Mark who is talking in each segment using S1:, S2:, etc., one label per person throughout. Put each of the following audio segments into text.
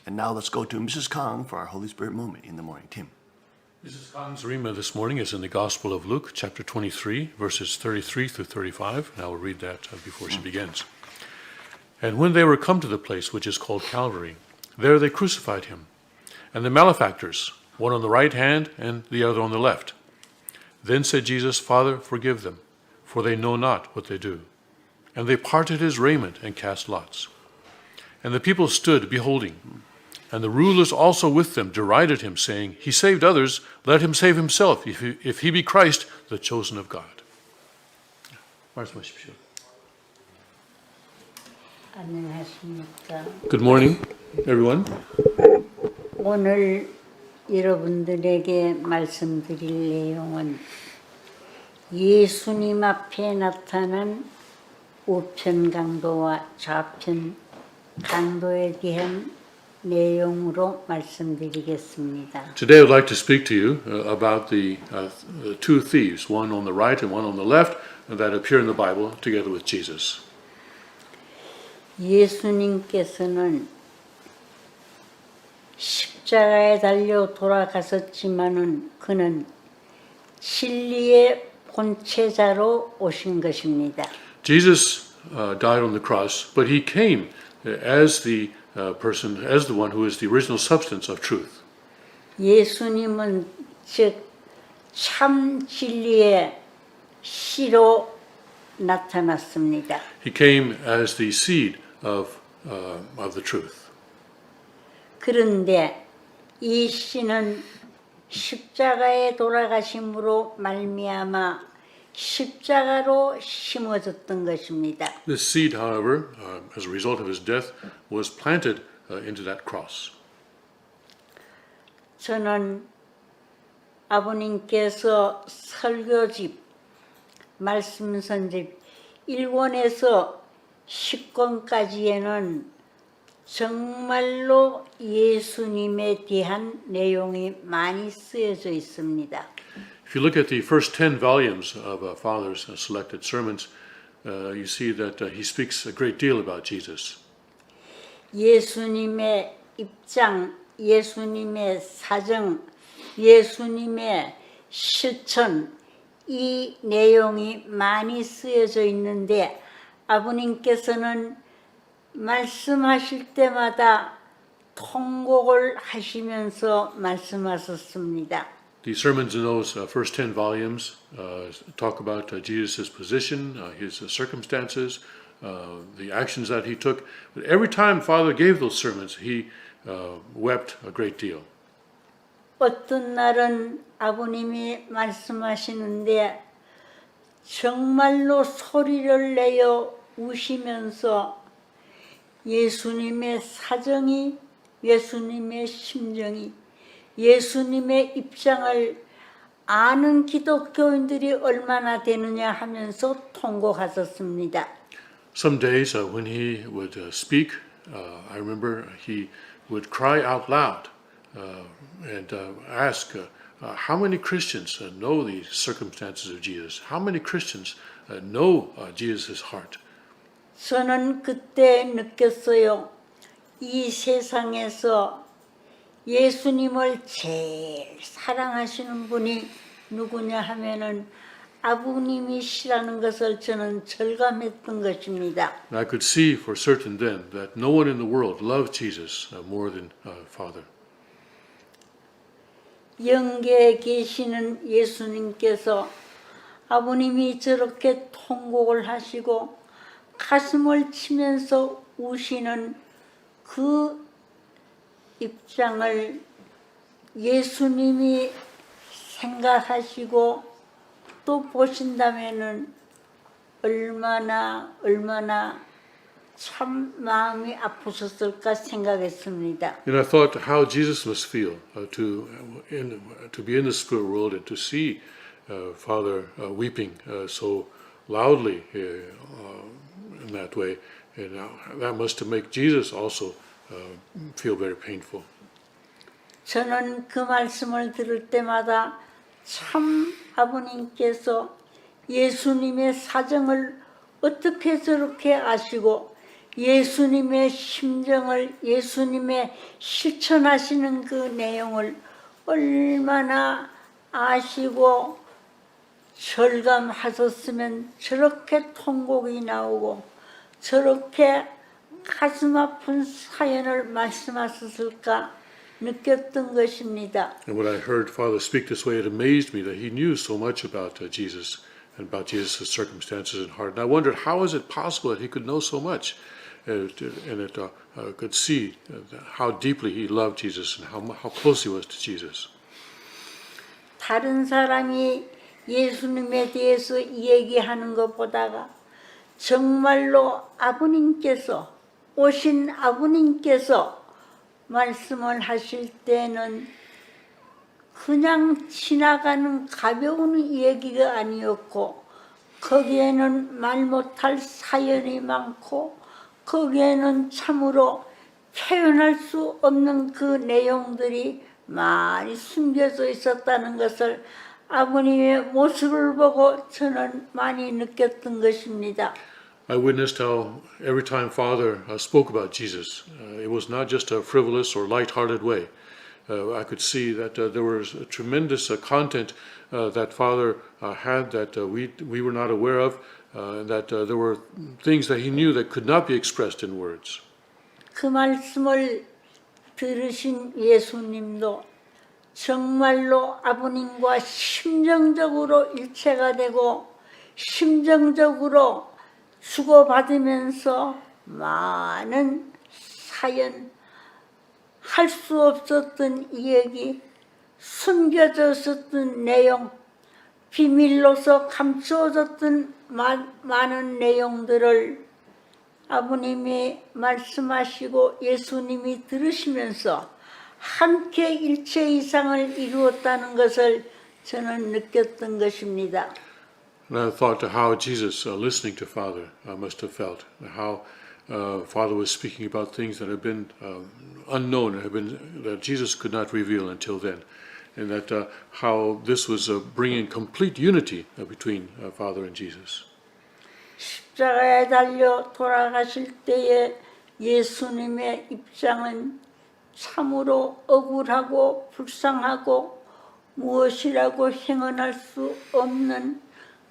S1: And now let's go to Mrs. Kang for our Holy Spirit moment in the morning. Tim.
S2: Mrs. Kang's Rima this morning is in the Gospel of Luke, chapter 23, verses 33 through 35, and I will read that before she begins. And when they were come to the place which is called Calvary, there they crucified him, and the malefactors, one on the right hand and the other on the left. Then said Jesus, Father, forgive them, for they know not what they do. And they parted his raiment and cast lots. And the people stood beholding. And the rulers also with them derided him, saying, He saved others, let him save himself, if he be Christ, the chosen of God. 말씀하십시오.
S3: 안녕하십니까.
S2: Good morning, everyone.
S3: 오늘 여러분들에게 말씀드릴 내용은 예수님 앞에 나타난 우편 강도와 좌편 강도에 대한 내용으로 말씀드리겠습니다.
S2: Today I would like to speak to you about the two thieves, one on the right and one on the left, that appear in the Bible together with Jesus.
S3: 예수님께서는 십자가에 달려 돌아가셨지만은 그는 진리의 본체자로 오신 것입니다.
S2: Jesus died on the cross, but he came as the person, as the one who is the original substance of truth.
S3: 예수님은 즉 참 진리의 씨로 나타났습니다.
S2: He came as the seed of the truth.
S3: 그런데 이 씨는 십자가에 돌아가심으로 말미암아 십자가로 심어졌던 것입니다.
S2: This seed, however, as a result of his death, was planted into that cross.
S3: 저는 아버님께서 설교집, 말씀선집 1권에서 10권까지에는 정말로 예수님에 대한 내용이 많이 쓰여져 있습니다.
S2: If you look at the first 10 volumes of Father's selected sermons, you see that he speaks a great deal about Jesus.
S3: 예수님의 입장, 예수님의 사정, 예수님의 실천, 이 내용이 많이 쓰여져 있는데 아버님께서는 말씀하실 때마다 통곡을 하시면서 말씀하셨습니다.
S2: The sermons in those first 10 volumes talk about Jesus' position, his circumstances, the actions that he took. But every time Father gave those sermons, he wept a great deal.
S3: 어떤 날은 아버님이 말씀하시는데 정말로 소리를 내어 우시면서 예수님의 사정이, 예수님의 심정이, 예수님의 입장을 아는 기독교인들이 얼마나 되느냐 하면서 통곡하셨습니다.
S2: Some days when he would speak, I remember he would cry out loud and ask, how many Christians know the circumstances of Jesus? How many Christians know Jesus' heart?
S3: 저는 그때 느꼈어요. 이 세상에서 예수님을 제일 사랑하시는 분이 누구냐 하면은 아버님이시라는 것을 저는 절감했던 것입니다.
S2: And I could see for certain then that no one in the world loved Jesus more than Father.
S3: 영계에 계시는 예수님께서 아버님이 저렇게 통곡을 하시고 가슴을 치면서 우시는 그 입장을 예수님이 생각하시고 또 보신다면은 얼마나 참 마음이 아프셨을까 생각했습니다.
S2: And I thought how Jesus must feel to be in the spirit world and to see Father weeping so loudly in that way, and that must make Jesus also feel very painful.
S3: 저는 그 말씀을 들을 때마다 참 아버님께서 예수님의 사정을 어떻게 저렇게 아시고 예수님의 심정을 예수님의 실천하시는 그 내용을 얼마나 아시고 절감하셨으면 저렇게 통곡이 나오고 저렇게 가슴 아픈 사연을 말씀하셨을까 느꼈던 것입니다.
S2: And when I heard Father speak this way, it amazed me that he knew so much about Jesus and about Jesus' circumstances and heart. And I wondered, how is it possible that he could know so much and could see how deeply he loved Jesus and how close he was to Jesus.
S3: 다른 사람이 예수님에 대해서 얘기하는 것보다가 정말로 아버님께서 오신 아버님께서 말씀을 하실 때는 그냥 지나가는 가벼운 얘기가 아니었고 거기에는 말 못할 사연이 많고 거기에는 참으로 표현할 수 없는 그 내용들이 많이 숨겨져 있었다는 것을 아버님의 모습을 보고 저는 많이 느꼈던 것입니다.
S2: I witnessed how every time Father spoke about Jesus, it was not just a frivolous or light-hearted way. I could see that there was a tremendous content that Father had that we were not aware of, that there were things that he knew that could not be expressed in words.
S3: 그 말씀을 들으신 예수님도 정말로 아버님과 심정적으로 일체가 되고 심정적으로 주고받으면서 많은 사연, 할 수 없었던 이야기, 숨겨졌었던 내용, 비밀로서 감추어졌던 많은 내용들을 아버님이 말씀하시고 예수님이 들으시면서 함께 일체 이상을 이루었다는 것을 저는 느꼈던 것입니다.
S2: And I thought to how Jesus, listening to Father, must have felt, how Father was speaking about things that had been unknown, that Jesus could not reveal until then, and that how this was bringing complete unity between Father and Jesus.
S3: 십자가에 달려 돌아가실 때의 예수님의 입장은 참으로 억울하고 불쌍하고 무엇이라고 행언할 수 없는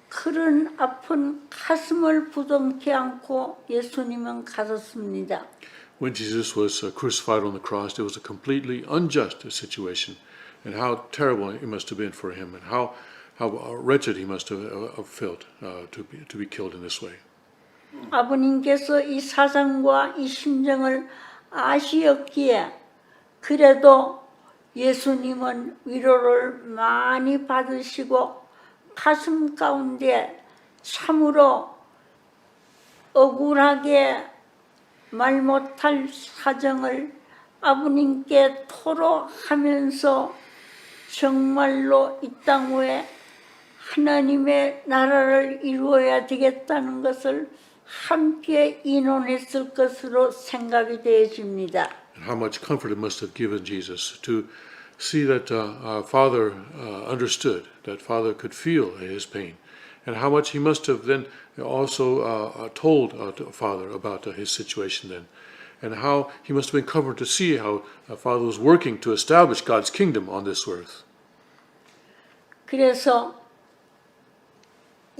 S3: 그런 아픈 가슴을 부둥켜 안고 예수님은 가셨습니다.
S2: When Jesus was crucified on the cross, it was a completely unjust situation, and how terrible it must have been for him, and how wretched he must have felt to be killed in this way.
S3: 아버님께서 이 사상과 이 심정을 아시었기에 그래도 예수님은 위로를 많이 받으시고 가슴 가운데 참으로 억울하게 말 못할 사정을 아버님께 토로하면서 정말로 이 땅 위에 하나님의 나라를 이루어야 되겠다는 것을 함께 의논했을 것으로 생각이 되어집니다.
S2: And how much comfort it must have given Jesus to see that Father understood, that Father could feel his pain, and how much he must have then also told Father about his situation then, and how he must have been comforted to see how Father was working to establish God's kingdom on this earth.
S3: 그래서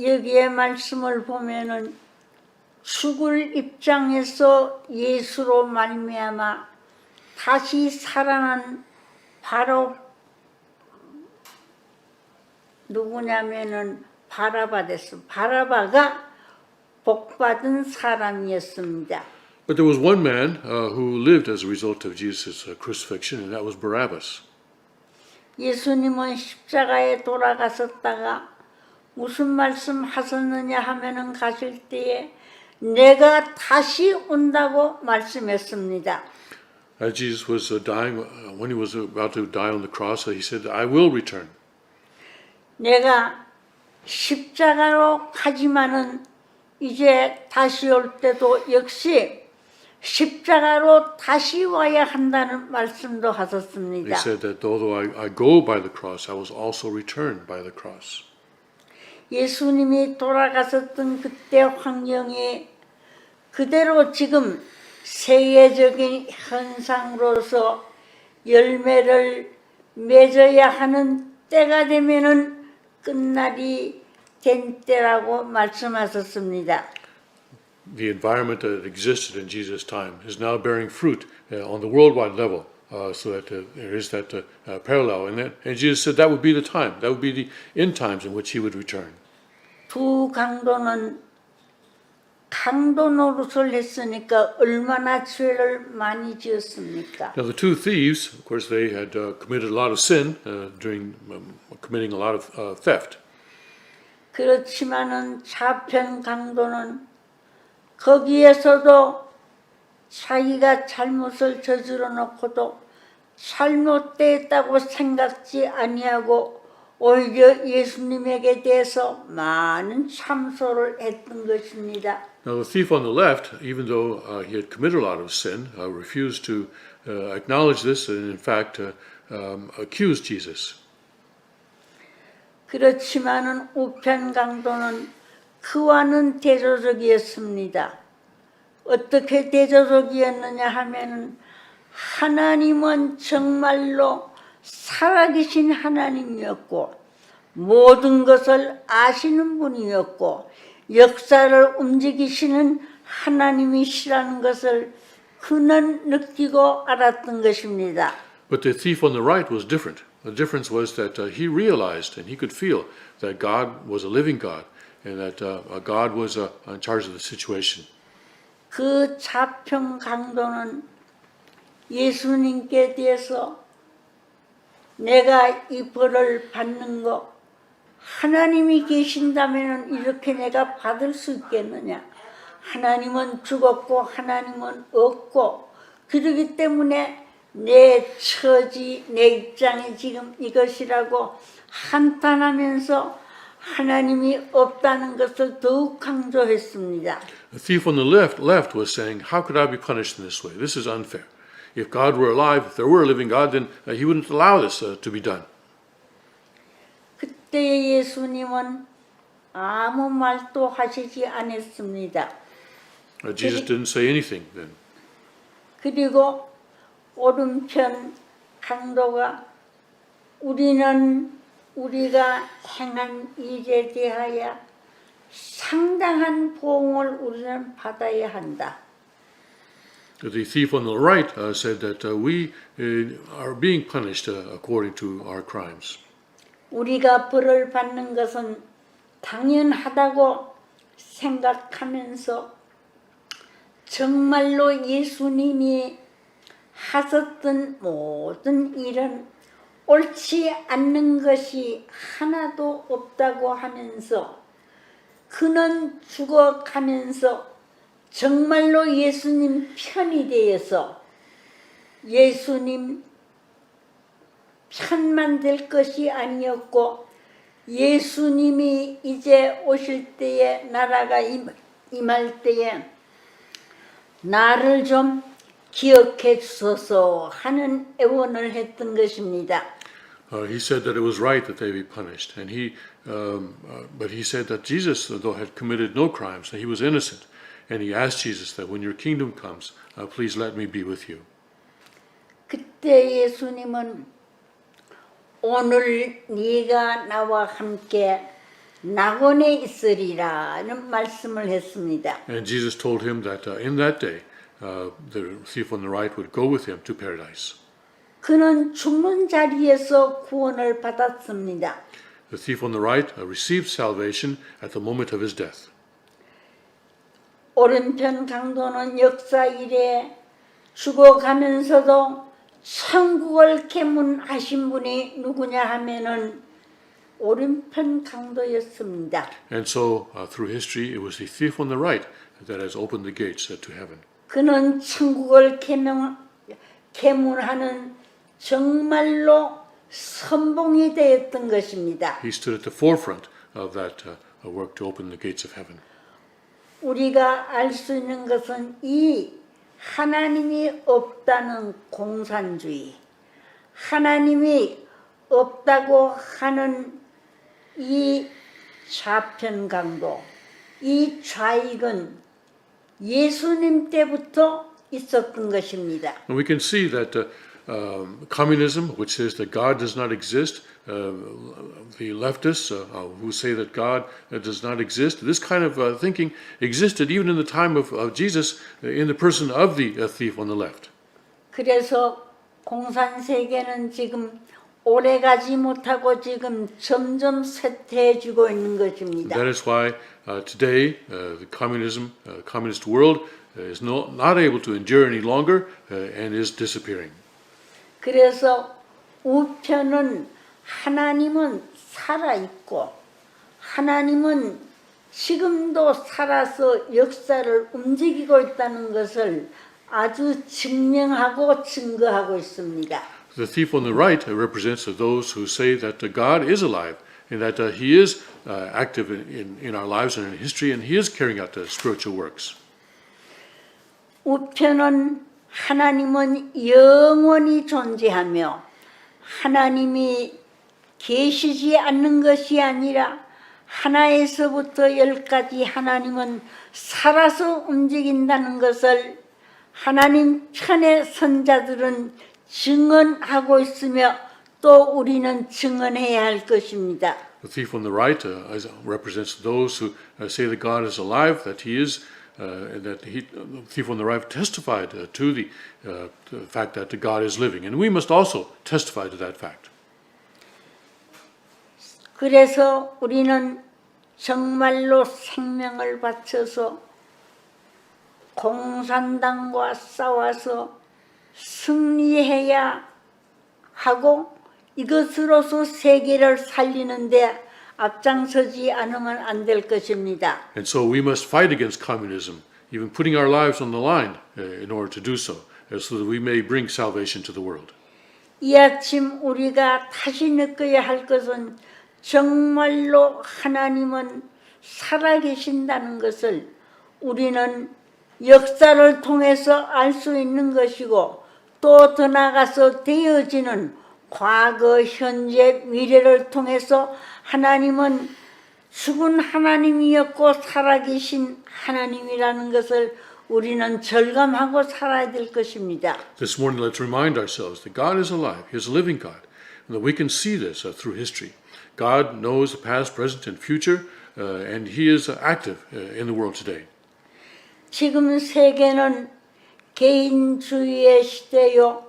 S3: 여기에 말씀을 보면은 죽을 입장에서 예수로 말미암아 다시 살아난 바로 누구냐면은 바라바 됐어. 바라바가 복받은 사람이었습니다.
S2: But there was one man who lived as a result of Jesus' crucifixion, and that was Barabbas.
S3: 예수님은 십자가에 돌아가셨다가 무슨 말씀 하셨느냐 하면은 가실 때에 내가 다시 온다고 말씀했습니다.
S2: As Jesus was dying, when he was about to die on the cross, he said, I will return.
S3: 내가 십자가로 가지만은 이제 다시 올 때도 역시 십자가로 다시 와야 한다는 말씀도
S2: He
S3: 하셨습니다.
S2: said that although I go by the cross, I will also return by the cross.
S3: 예수님이 돌아가셨던 그때 환경이 그대로 지금 세계적인 현상으로서 열매를 맺어야 하는 때가 되면은 끝날이 된 때라고 말씀하셨습니다.
S2: The environment that existed in Jesus' time is now bearing fruit on the worldwide level, so that there is that parallel. And Jesus said that would be the time, that would be the end times in which he would return.
S3: 두 강도는 강도 노릇을 했으니까 얼마나 죄를 많이 지었습니까?
S2: Now, the two thieves, of course, they had committed a lot of sin during committing a lot of theft.
S3: 그렇지만은 좌편 강도는 거기에서도 자기가 잘못을 저질러 놓고도 잘못됐다고 생각지 아니하고 오히려 예수님에게 대해서 많은 참소를 했던 것입니다.
S2: Now, the thief on the left, even though he had committed a lot of sin, refused to acknowledge this and, in fact, accused Jesus.
S3: 그렇지만은 우편 강도는 그와는 대조적이었습니다. 어떻게 대조적이었느냐 하면은 하나님은 정말로 살아계신 하나님이었고 모든 것을 아시는 분이었고 역사를 움직이시는 하나님이시라는 것을 그는 느끼고 알았던 것입니다.
S2: But the thief on the right was different. The difference was that he realized and he could feel that God was a living God and that God was in charge of the situation.
S3: 그 좌편 강도는 예수님께 대해서 내가 이 벌을 받는 거 하나님이 계신다면 이렇게 내가 받을 수 있겠느냐? 하나님은 죽었고 하나님은 없고 그러기 때문에 내 처지, 내 입장이 지금 이것이라고 한탄하면서 하나님이 없다는 것을 더욱 강조했습니다.
S2: The thief on the left was saying, how could I be punished in this way? This is unfair. If God were alive, if there were a living God, then he wouldn't allow this to be done.
S3: 그때 예수님은 아무 말도 하시지 않았습니다.
S2: Jesus didn't say anything then.
S3: 그리고 오른편 강도가 우리가 행한 일에 대하여 상당한 보응을 우리는 받아야 한다.
S2: The thief on the right said that we are being punished according to our crimes.
S3: 우리가 벌을 받는 것은 당연하다고 생각하면서 정말로 예수님이 하셨던 모든 일은 옳지 않는 것이 하나도 없다고 하면서 그는 죽어가면서 정말로 예수님 편이 되어서 예수님 편만 될 것이 아니었고 예수님이 이제 오실 때에 나라가 임할 때에 나를 좀 기억해 주소서 하는 애원을 했던 것입니다.
S2: He said that it was right that they be punished, and but he said that Jesus, though had committed no crimes, that he was innocent, and he asked Jesus that when your kingdom comes, please let me be with you.
S3: 그때 예수님은 오늘 네가 나와 함께 낙원에 있으리라는 말씀을 했습니다.
S2: And Jesus told him that in that day, the thief on the right would go with him to paradise.
S3: 그는 죽는 자리에서 구원을 받았습니다.
S2: The thief on the right received salvation at the moment of his death.
S3: 오른편 강도는 역사 이래 죽어가면서도 천국을 계문하신 분이 누구냐 하면은 오른편 강도였습니다.
S2: And so, through history, it was the thief on the right that has opened the gates to heaven.
S3: 그는 천국을 계문하는 정말로 선봉이 되었던 것입니다.
S2: He stood at the forefront of that work to open the gates of heaven.
S3: 우리가 알 수 있는 것은 이 하나님이 없다는 공산주의, 하나님이 없다고 하는 이 좌편 강도, 이 좌익은 예수님 때부터 있었던 것입니다.
S2: And we can see that communism, which says that God does not exist, the leftists who say that God does not exist, this kind of thinking existed even in the time of Jesus in the person of the thief on the left.
S3: 그래서 공산세계는 지금 오래가지 못하고 지금 점점 쇠퇴해지고 있는 것입니다.
S2: That is why today the communist world is not able to endure any longer and is disappearing.
S3: 그래서 우편은 하나님은 살아있고 하나님은 지금도 살아서 역사를 움직이고 있다는 것을 아주 증명하고 증거하고 있습니다.
S2: The thief on the right represents those who say that God is alive and that He is active in our lives and in history, and He is carrying out spiritual works.
S3: 우편은 하나님은 영원히 존재하며 하나님이 계시지 않는 것이 아니라 하나에서부터 열까지 하나님은 살아서 움직인다는 것을 하나님 편의 선자들은 증언하고 있으며 또 우리는 증언해야 할 것입니다.
S2: The thief on the right represents those who say that God is alive, that He is, and that the thief on the right testified to the fact that God is living, and we must also testify to that fact.
S3: 그래서 우리는 정말로 생명을 바쳐서 공산당과 싸워서 승리해야 하고 이것으로서 세계를 살리는데 앞장서지 않으면 안 될 것입니다.
S2: And so we must fight against communism, even putting our lives on the line in order to do so, so that we may bring salvation to the world.
S3: 이 아침 우리가 다시 느껴야 할 것은 정말로 하나님은 살아계신다는 것을 우리는 역사를 통해서 알 수 있는 것이고 또 더 나아가서 되어지는 과거, 현재, 미래를 통해서 하나님은 죽은 하나님이었고 살아계신 하나님이라는 것을 우리는 절감하고 살아야 될 것입니다.
S2: This morning, let's remind ourselves that God is alive, He is a living God, and that we can see this through history. God knows the past, present, and future, and He is active in the world today.
S3: 지금 세계는 개인주의의 시대요,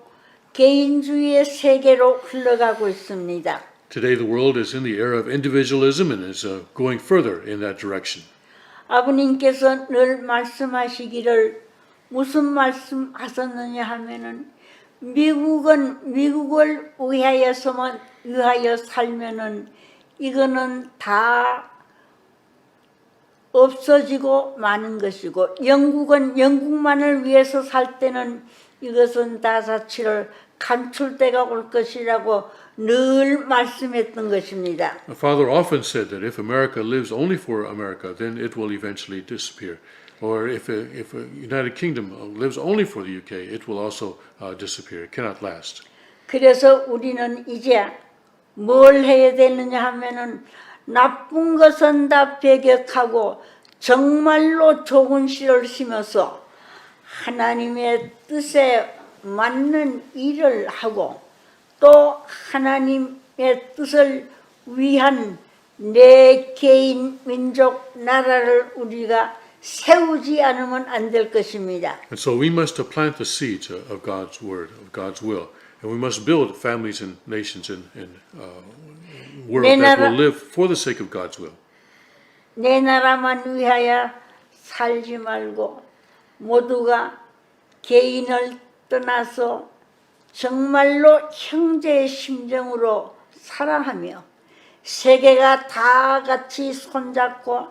S3: 개인주의의 세계로 흘러가고 있습니다.
S2: Today, the world is in the era of individualism and is going further in that direction.
S3: 아버님께서 늘 말씀하시기를 무슨 말씀 하셨느냐 하면은 미국을 위하여 살면은 이거는 다 없어지고 마는 것이고 영국은 영국만을 위해서 살 때는 이것은 다 자치를 감출 때가 올 것이라고 늘 말씀했던 것입니다.
S2: My father often said that if America lives only for America, then it will eventually disappear. Or if a United Kingdom lives only for the UK, it will also disappear. It cannot last.
S3: 그래서 우리는 이제 뭘 해야 되느냐 하면은 나쁜 것은 다 배격하고 정말로 좋은 씨를 심어서 하나님의 뜻에 맞는 일을 하고 또 하나님의 뜻을 위한 내 개인, 민족, 나라를 우리가 세우지 않으면 안 될 것입니다.
S2: And so we must plant the seeds of God's word, of God's will. And we must build families and nations and world that will live for the sake of God's will.
S3: 내 나라만 위하여 살지 말고 모두가 개인을 떠나서 정말로 형제의 심정으로 사랑하며 세계가 다 같이 손잡고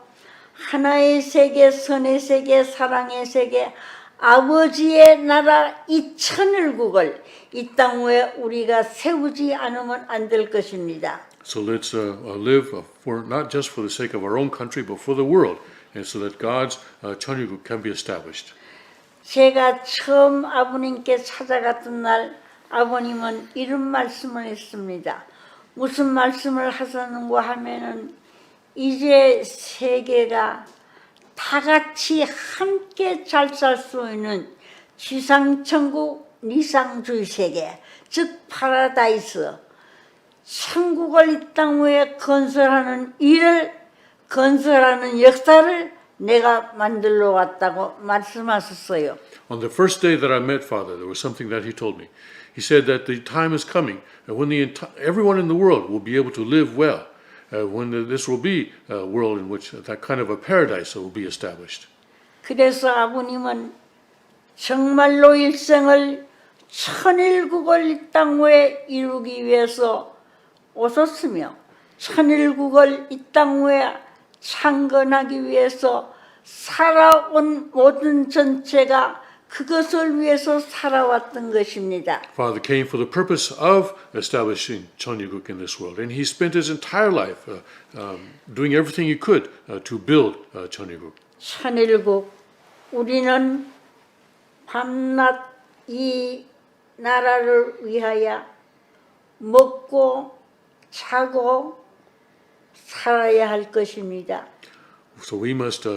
S3: 하나의 세계, 선의 세계, 사랑의 세계, 아버지의 나라 이 천일국을 이 땅 위에 우리가 세우지 않으면 안 될 것입니다.
S2: So let's live for not just for the sake of our own country, but for the world, and so that God's 천일국 can be established.
S3: 제가 처음 아버님께 찾아갔던 날 아버님은 이런 말씀을 했습니다. 무슨 말씀을 하셨는가 하면은 이제 세계가 다 같이 함께 잘 살 수 있는 지상천국 니상주의 세계, 즉 파라다이스, 천국을 이 땅 위에 건설하는 일을, 건설하는 역사를 내가 만들러 왔다고 말씀하셨어요.
S2: On the first day that I met Father, there was something that he told me. He said that the time is coming when everyone in the world will be able to live well, when this will be a world in which that kind of a paradise will be established.
S3: 그래서 아버님은 정말로 일생을 천일국을 이 땅 위에 이루기 위해서 오셨으며 천일국을 이 땅 위에 창건하기 위해서 살아온 모든 전체가 그것을 위해서 살아왔던 것입니다.
S2: Father came for the purpose of establishing Cheonryuk in this world, and he spent his entire life doing everything he could to build Cheonryuk.
S3: 천일국, 우리는 밤낮 이 나라를 위하여 먹고 자고 살아야 할 것입니다.
S2: So we must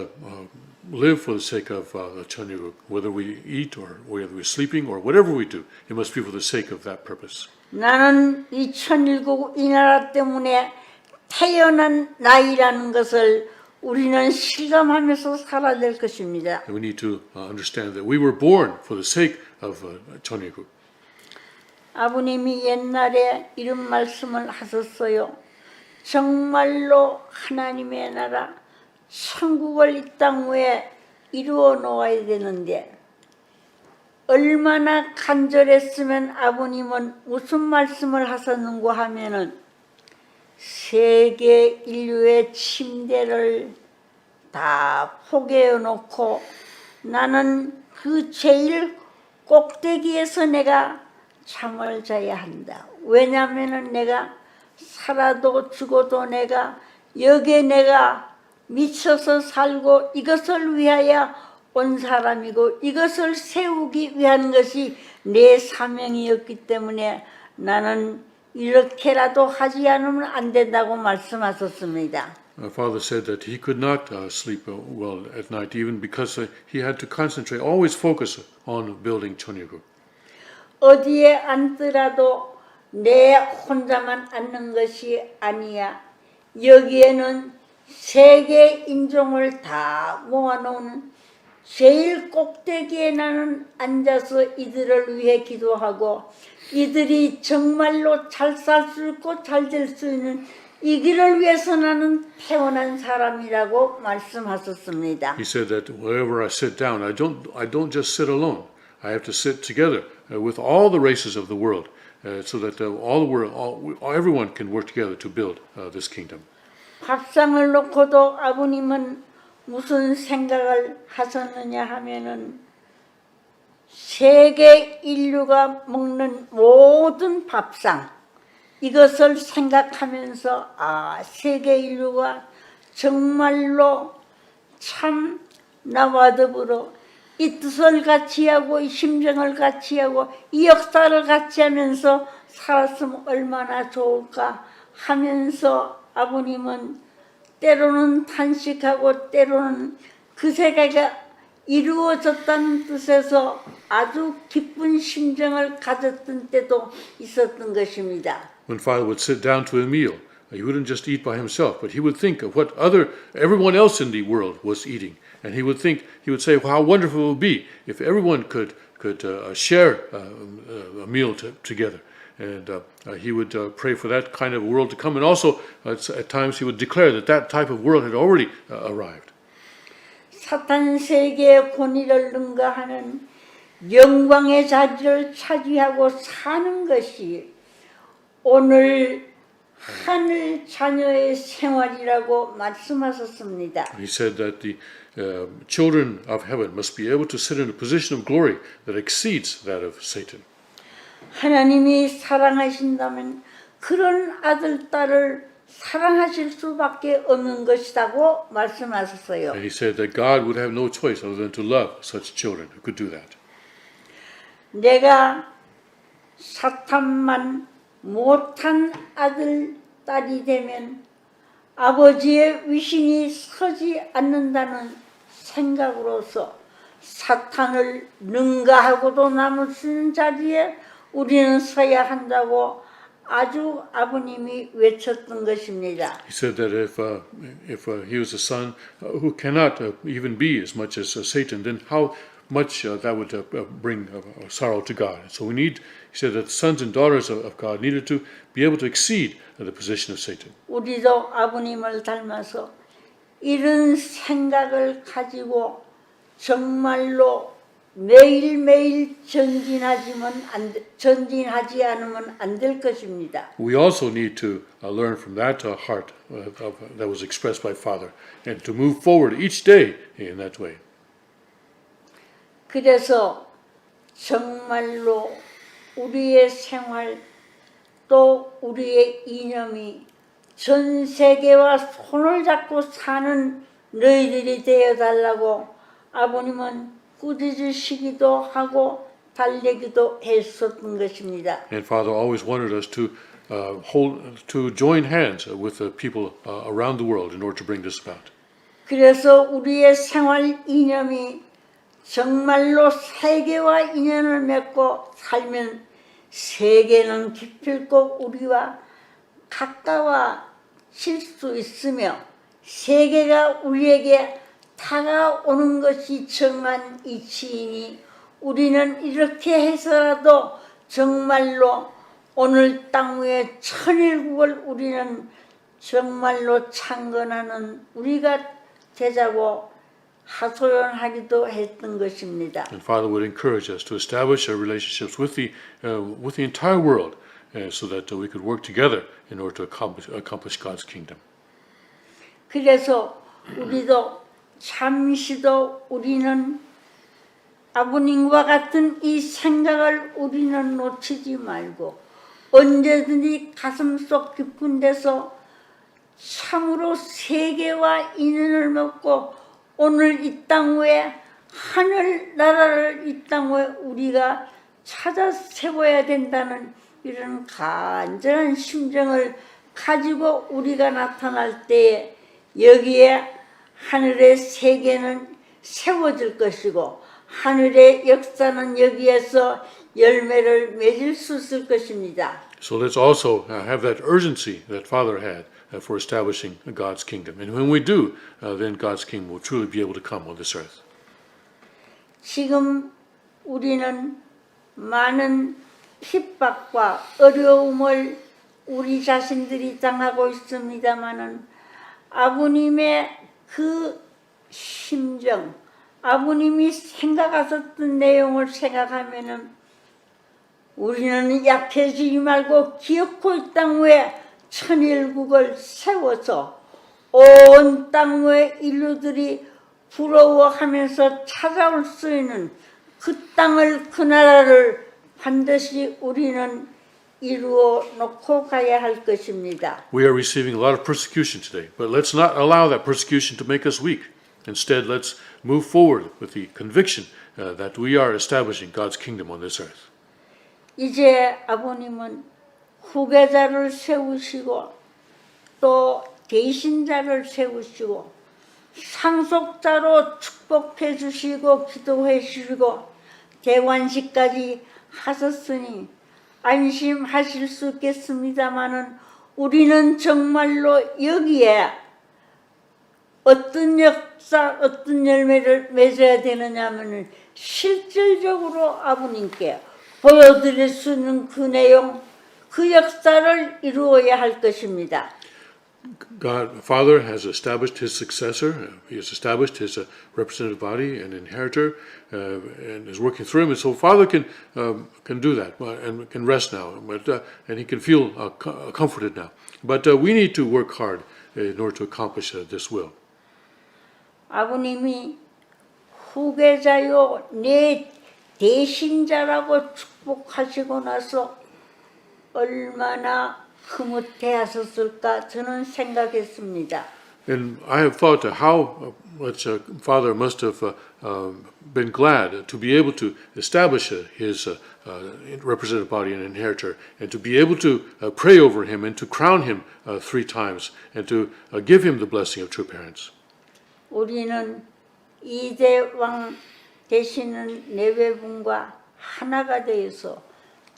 S2: live for the sake of Cheonryuk, whether we eat or whether we're sleeping or whatever we do. It must be for the sake of that purpose.
S3: 나는 이 천일국 이 나라 때문에 태어난 나이라는 것을 우리는 실감하면서 살아야 될 것입니다.
S2: And we need to understand that we were born for the sake of Cheonryuk.
S3: 아버님이 옛날에 이런 말씀을 하셨어요. 정말로 하나님의 나라, 천국을 이 땅 위에 이루어 놓아야 되는데 얼마나 간절했으면 아버님은 무슨 말씀을 하셨는고 하면은 세계 인류의 침대를 다 포개어 놓고 나는 그 제일 꼭대기에서 내가 잠을 자야 한다. 왜냐하면은 내가 살아도 죽어도 내가 여기에 내가 미쳐서 살고 이것을 위하여 온 사람이고 이것을 세우기 위한 것이 내 사명이었기 때문에 나는 이렇게라도 하지 않으면 안 된다고 말씀하셨습니다.
S2: Father said that he could not sleep well at night, even because he had to concentrate, always focus on building Cheonryuk.
S3: 어디에 앉더라도 내 혼자만 앉는 것이 아니야. 여기에는 세계 인종을 다 모아놓은 제일 꼭대기에 나는 앉아서 이들을 위해 기도하고 이들이 정말로 잘 살 수 있고 잘 될 수 있는 이 길을 위해서 나는 태어난 사람이라고 말씀하셨습니다.
S2: He said that wherever I sit down, I don't just sit alone. I have to sit together with all the races of the world, so that everyone can work together to build this kingdom.
S3: 밥상을 놓고도 아버님은 무슨 생각을 하셨느냐 하면은 세계 인류가 먹는 모든 밥상 이것을 생각하면서 세계 인류가 정말로 참 나와 더불어 이 뜻을 같이 하고 이 심정을 같이 하고 이 역사를 같이 하면서 살았으면 얼마나 좋을까 하면서 아버님은 때로는 탄식하고 때로는 그 세계가 이루어졌다는 뜻에서 아주 기쁜 심정을 가졌던 때도 있었던 것입니다.
S2: When Father would sit down to a meal, he wouldn't just eat by himself, but he would think of what everyone else in the world was eating, and he would say how wonderful it would be if everyone could share a meal together. And he would pray for that kind of world to come. And also, at times, he would declare that type of world had already arrived.
S3: 사탄 세계의 권위를 능가하는 영광의 자리를 차지하고 사는 것이 오늘 하늘 자녀의 생활이라고 말씀하셨습니다.
S2: He said that the children of heaven must be able to sit in a position of glory that exceeds that of Satan.
S3: 하나님이 사랑하신다면 그런 아들, 딸을 사랑하실 수밖에 없는 것이라고 말씀하셨어요.
S2: And he said that God would have no choice other than to love such children who could do that.
S3: 내가 사탄만 못한 아들, 딸이 되면 아버지의 위신이 서지 않는다는 생각으로서 사탄을 능가하고도 남을 수 있는 자리에 우리는 서야 한다고 아주 아버님이 외쳤던 것입니다.
S2: He said that if he was a son who cannot even be as much as Satan, then how much that would bring sorrow to God. So he said that the sons and daughters of God needed to be able to exceed the position of Satan.
S3: 우리도 아버님을 닮아서 이런 생각을 가지고 정말로 매일매일 전진하지 않으면 안 될 것입니다.
S2: We also need to learn from that heart that was expressed by Father and to move forward each day in that way.
S3: 그래서 정말로 우리의 생활 또 우리의 이념이 전 세계와 손을 잡고 사는 너희들이 되어달라고 아버님은 꾸짖으시기도 하고 달래기도 했었던 것입니다.
S2: And Father always wanted us to join hands with the people around the world in order to bring this about.
S3: 그래서 우리의 생활 이념이 정말로 세계와 인연을 맺고 살면 세계는 기필코 우리와 가까워질 수 있으며 세계가 우리에게 다가오는 것이 정한 이치이니 우리는 이렇게 해서라도 정말로 오늘 땅 위에 천일국을 우리는 정말로 창건하는 우리가 되자고 하소연하기도 했던 것입니다.
S2: And Father would encourage us to establish our relationships with the entire world, so that we could work together in order to accomplish God's kingdom.
S3: 그래서 우리도 잠시도 우리는 아버님과 같은 이 생각을 우리는 놓치지 말고 언제든지 가슴속 깊은 데서 참으로 세계와 인연을 맺고 오늘 이 땅 위에 하늘나라를 이 땅 위에 우리가 찾아 세워야 된다는 이런 간절한 심정을 가지고 우리가 나타날 때에 여기에 하늘의 세계는 세워질 것이고 하늘의 역사는 여기에서 열매를 맺을 수 있을 것입니다.
S2: So let's also have that urgency that Father had for establishing God's kingdom. And when we do, then God's kingdom will truly be able to come on this earth.
S3: 지금 우리는 많은 핍박과 어려움을 우리 자신들이 당하고 있습니다마는 아버님의 그 심정, 아버님이 생각하셨던 내용을 생각하면은 우리는 약해지지 말고 기어코 이 땅 위에 천일국을 세워서 온 땅 위에 인류들이 부러워하면서 찾아올 수 있는 그 땅을 그 나라를 반드시 우리는 이루어 놓고 가야 할 것입니다.
S2: We are receiving a lot of persecution today, but let's not allow that persecution to make us weak. Instead, let's move forward with the conviction that we are establishing God's kingdom on this earth.
S3: 이제 아버님은 후계자를 세우시고 또 대신자를 세우시고 상속자로 축복해 주시고 기도해 주시고 대관식까지 하셨으니 안심하실 수 있겠습니다마는 우리는 정말로 여기에 어떤 역사, 어떤 열매를 맺어야 되느냐면은 실질적으로 아버님께 보여드릴 수 있는 그 내용, 그 역사를 이루어야 할 것입니다.
S2: God, Father has established His successor. He has established His representative body and inheritor, and is working through him. And so Father can do that and can rest now, and He can feel comforted now. But we need to work hard in order to accomplish this will.
S3: 아버님이 후계자요 내 대신자라고 축복하시고 나서 얼마나 흐뭇해하셨을까 저는 생각했습니다.
S2: And I have thought how much Father must have been glad to be able to establish his representative body and inheritor, and to be able to pray over him and to crown him 3 times, and to give him the blessing of true parents.
S3: 우리는 이대왕 되시는 내외분과 하나가 되어서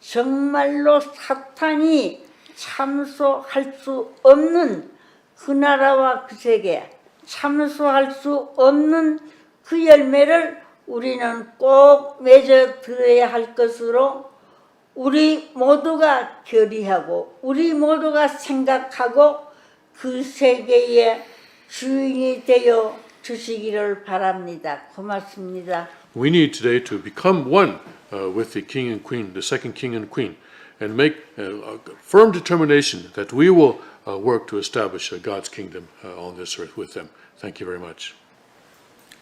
S3: 정말로 사탄이 참소할 수 없는 그 나라와 그 세계, 참소할 수 없는 그 열매를 우리는 꼭 맺어 들어야 할 것으로 우리 모두가 결의하고 우리 모두가 생각하고 그 세계의 주인이 되어 주시기를 바랍니다. 고맙습니다.
S2: We need today to become one with the king and queen, the second king and queen, and make a firm determination that we will work to establish God's kingdom on this earth with them. Thank you very much.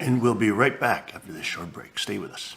S1: And we'll be right back after this short break. Stay with us.